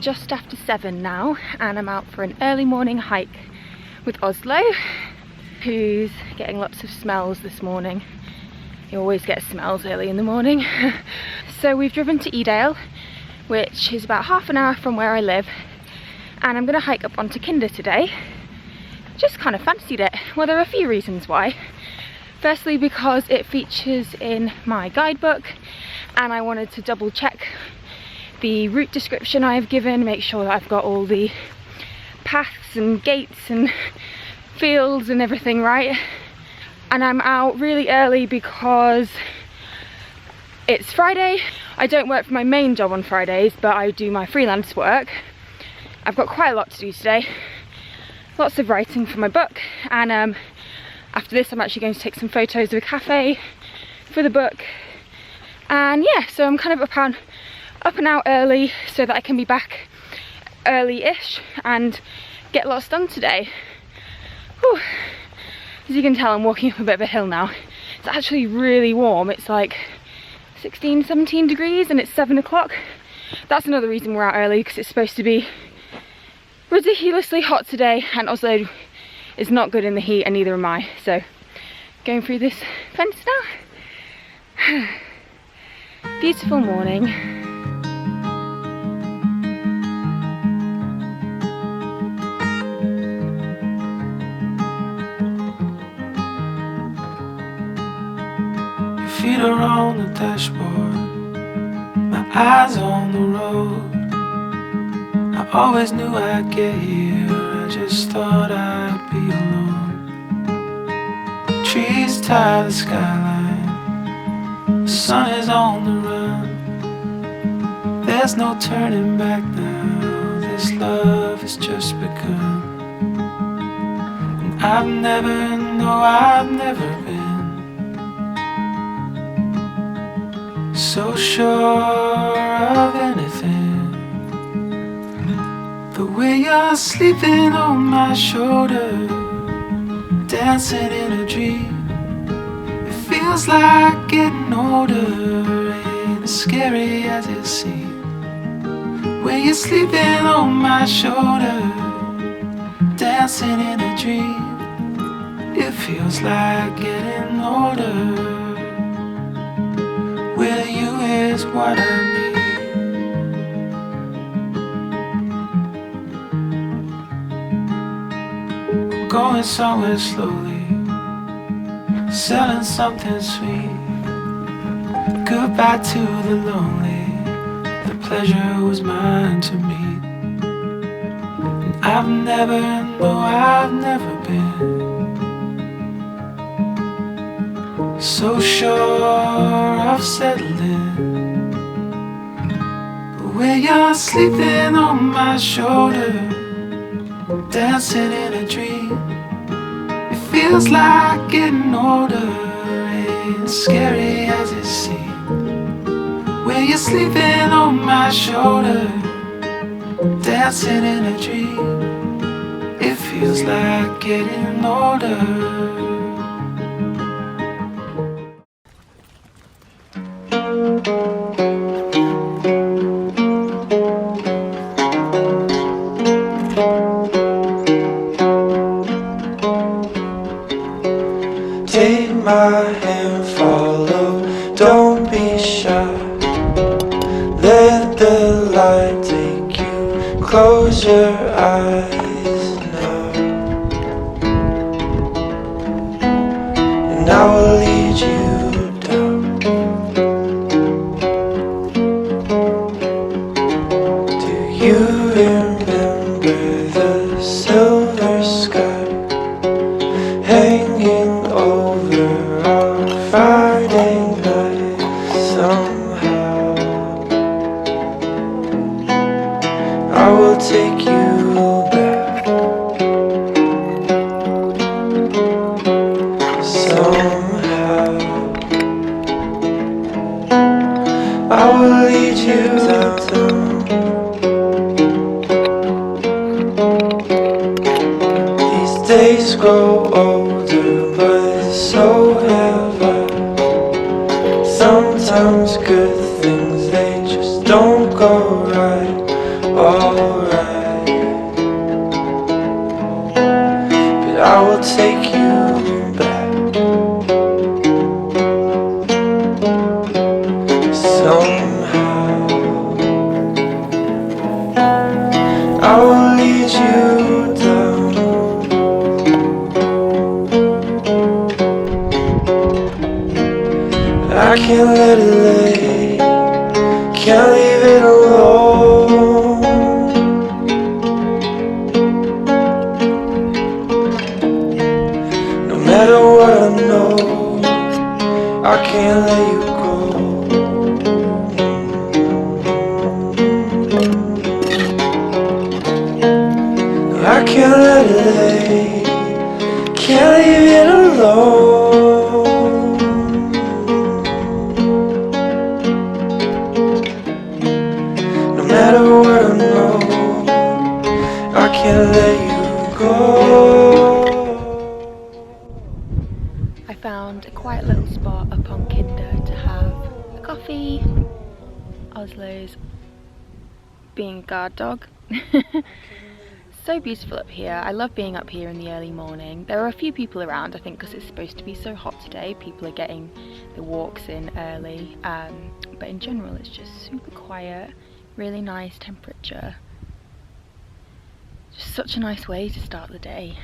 just after 7 now, and I'm out for an early morning hike with Oslo, who's getting lots of smells this morning. He always gets smells early in the morning. So we've driven to Edale, which is about half an hour from where I live, and I'm going to hike up onto Kinder today. Just kind of fancied it. Well, there are a few reasons why. Firstly, because it features in my guidebook, and I wanted to double check the route description I've given, make sure that I've got all the paths and gates and fields and everything right. And I'm out really early because it's Friday. I don't work for my main job on Fridays, but I do my freelance work. I've got quite a lot to do today. Lots of writing for my book, and after this I'm actually going to take some photos of a cafe for the book. And yeah, so I'm kind of up and out early so that I can be back early-ish and get lots done today. Whew. As you can tell, I'm walking up a bit of a hill now. It's actually really warm. It's like 16, 17 degrees and it's 7 o'clock. That's another reason we're out early, because it's supposed to be ridiculously hot today, and Oslo is not good in the heat, and neither am I. So going through this fence now. Beautiful morning. Feet are on the dashboard, my eyes on the road. I always knew I'd get here, I just thought I'd be alone. Trees tie the skyline, the sun is on the run. There's no turning back now, this love has just begun. And I've never been so sure of anything. The way you're sleeping on my shoulder, dancing in a dream. It feels like getting older, ain't as scary as it seems. When you're sleeping on my shoulder, dancing in a dream. It feels like getting older. With you is what I need. Going somewhere slowly, selling something sweet. Goodbye to the lonely, the pleasure was mine to meet. And I've never been so sure of settling. The way you're sleeping on my shoulder, dancing in a dream. It feels like getting older, ain't as scary as it seems. When you're sleeping on my shoulder, dancing in a dream. It feels like getting older. Take my hand, follow, don't be shy. Let the light take you, close your eyes now. And I will lead you down. Do you remember the silver sky hanging over our Friday night somehow? I will take you back somehow. I will lead you downtown. These days grow older, but so have I. Sometimes good things, they just don't go right all can't let it lay, can't leave it alone. No matter what I know, I can't let you go. I can't let it lay, can't leave it alone. No matter what I know, I can't let you go. I found a quiet little spot up on Kinder to have a coffee. Oslo's being a guard dog. So beautiful up here. I love being up here in the early morning. There are a few people around, I think because it's supposed to be so hot today. People are getting the walks in early, but in general it's just super quiet, really nice temperature. Just such a nice way to start the day.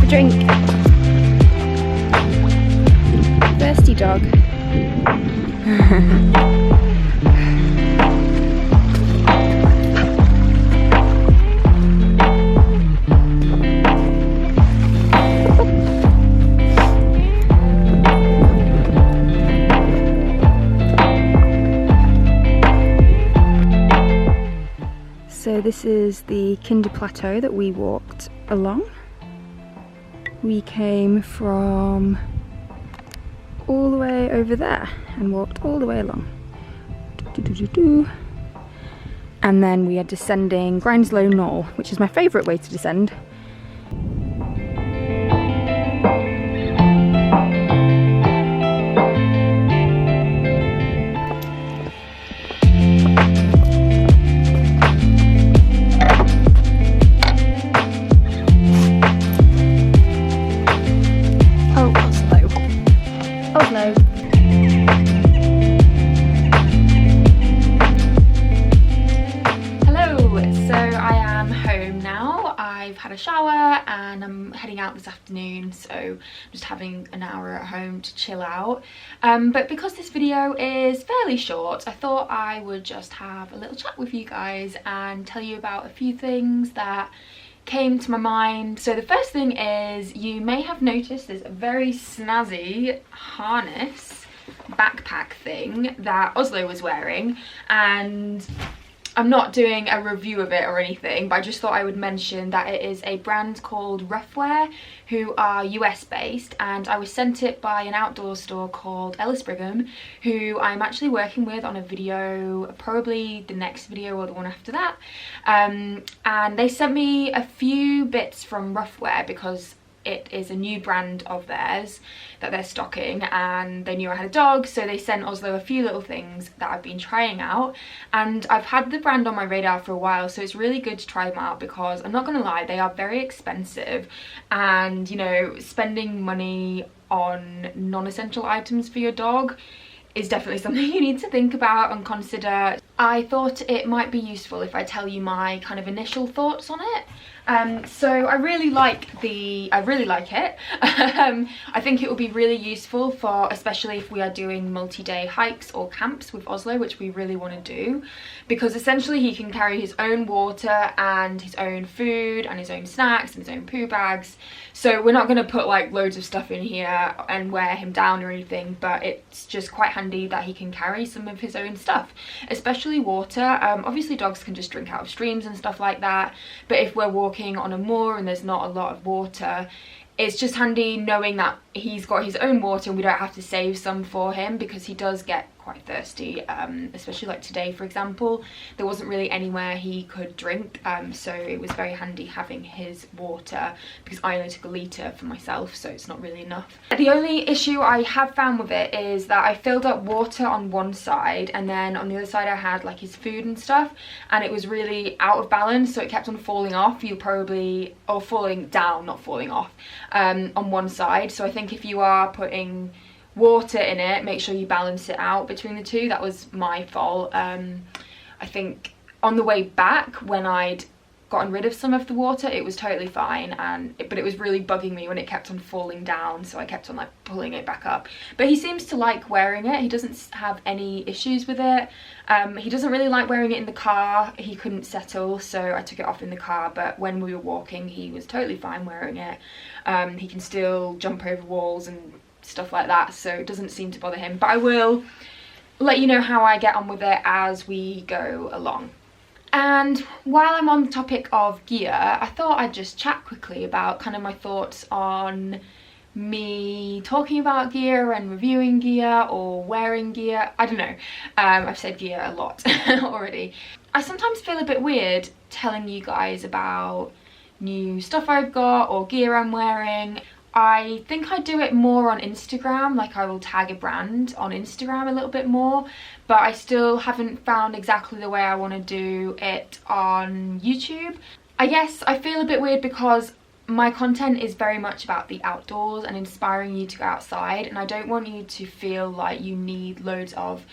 Drink. Thirsty dog. So this is the Kinder Plateau that we walked along. We came from all the way over there and walked all the way along. And then we are descending Grindslow Knoll, which is my favourite way to descend. Oslo. Hello, so I am home now. I've had a shower and I'm heading out this afternoon, so I'm just having an hour at home to chill out. But because this video is fairly short, I thought I would just have a little chat with you guys and tell you about a few things that came to my mind. So the first thing is, you may have noticed there's a very snazzy harness backpack thing that Oslo was wearing, and I'm not doing a review of it or anything, but I just thought I would mention that it is a brand called Roughwear, who are US based, and I was sent it by an outdoor store called Ellis Brigham, who I'm actually working with on a video, probably the next video or the one after that. And they sent me a few bits from Roughwear because it is a new brand of theirs that they're stocking, and they knew I had a dog, so they sent Oslo a few little things that I've been trying out. And I've had the brand on my radar for a while, so it's really good to try them out, because I'm not gonna lie, they are very expensive, and you know, spending money on non-essential items for your dog is definitely something you need to think about and consider. I thought it might be useful if I tell you my kind of initial thoughts on it. So I really like it. I think it will be really useful for, especially if we are doing multi-day hikes or camps with Oslo, which we really want to do, because essentially he can carry his own water and his own food and his own snacks and his own poo bags. So we're not going to put like loads of stuff in here and wear him down or anything, but it's just quite handy that he can carry some of his own stuff, especially water. Obviously dogs can just drink out of streams and stuff like that, but if we're walking on a moor and there's not a lot of water, it's just handy knowing that he's got his own water and we don't have to save some for him, because he does get quite thirsty, especially like today, for example. There wasn't really anywhere he could drink, so it was very handy having his water, because I only took a litre for myself, so it's not really enough. The only issue I have found with it is that I filled up water on one side, and then on the other side I had like his food and stuff, and it was really out of balance, so it kept on falling off. Or falling down, not falling off, on one side. So I think if you are putting water in it, make sure you balance it out between the two. That was my fault. I think on the way back, when I'd gotten rid of some of the water, it was totally fine, but it was really bugging me when it kept on falling down, so I kept on like pulling it back up. But he seems to like wearing it. He doesn't have any issues with it. He doesn't really like wearing it in the car. He couldn't settle, so I took it off in the car, but when we were walking he was totally fine wearing it. He can still jump over walls and stuff like that, so it doesn't seem to bother him. But I will let you know how I get on with it as we go along. And while I'm on the topic of gear, I thought I'd just chat quickly about kind of my thoughts on me talking about gear and reviewing gear or wearing gear. I don't know, I've said gear a lot already. I sometimes feel a bit weird telling you guys about new stuff I've got or gear I'm wearing. I think I do it more on Instagram, like I will tag a brand on Instagram a little bit more, but I still haven't found exactly the way I want to do it on YouTube. I guess I feel a bit weird because my content is very much about the outdoors and inspiring you to go outside, and I don't want you to feel like you need loads of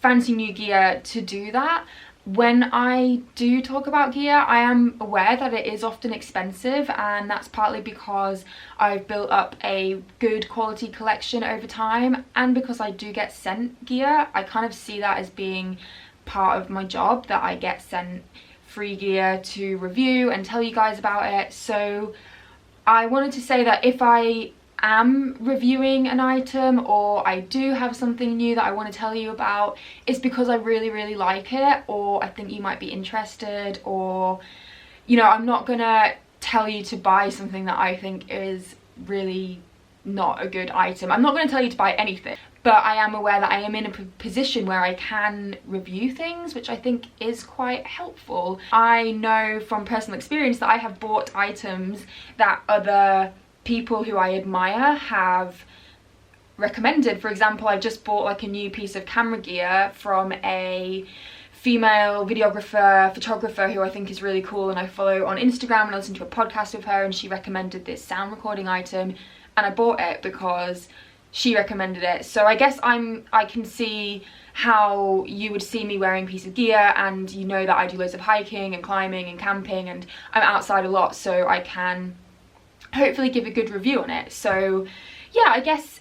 fancy new gear to do that. When I do talk about gear, I am aware that it is often expensive, and that's partly because I've built up a good quality collection over time, and because I do get sent gear. I kind of see that as being part of my job, that I get sent free gear to review and tell you guys about it. So I wanted to say that if I am reviewing an item or I do have something new that I want to tell you about, it's because I really like it, or I think you might be interested, or, you know, I'm not gonna tell you to buy something that I think is really not a good item. I'm not going to tell you to buy anything, but I am aware that I am in a position where I can review things, which I think is quite helpful. I know from personal experience that I have bought items that other people who I admire have recommended. For example, I just bought like a new piece of camera gear from a female videographer, photographer who I think is really cool, and I follow on Instagram, and I listened to a podcast with her and she recommended this sound recording item, and I bought it because she recommended it. So I guess I can see how you would see me wearing a piece of gear, and you know that I do loads of hiking and climbing and camping and I'm outside a lot, so I can hopefully give a good review on it. So yeah, I guess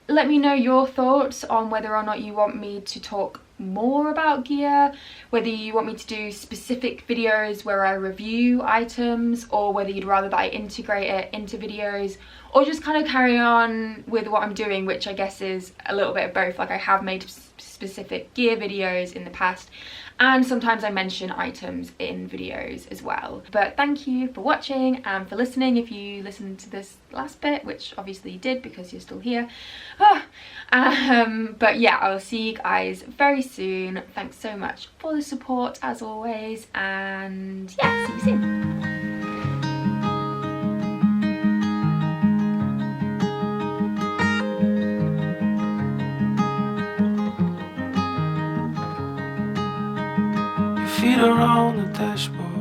let me know your thoughts on whether or not you want me to talk more about gear, whether you want me to do specific videos where I review items, or whether you'd rather that I integrate it into videos, or just kind of carry on with what I'm doing, which I guess is a little bit of both. Like, I have made specific gear videos in the past, and sometimes I mention items in videos as well. But thank you for watching and for listening, if you listened to this last bit, which obviously you did because you're still here. But yeah, I will see you guys very soon. Thanks so much for the support as always, and yeah, see you soon. Feet are on the dashboard.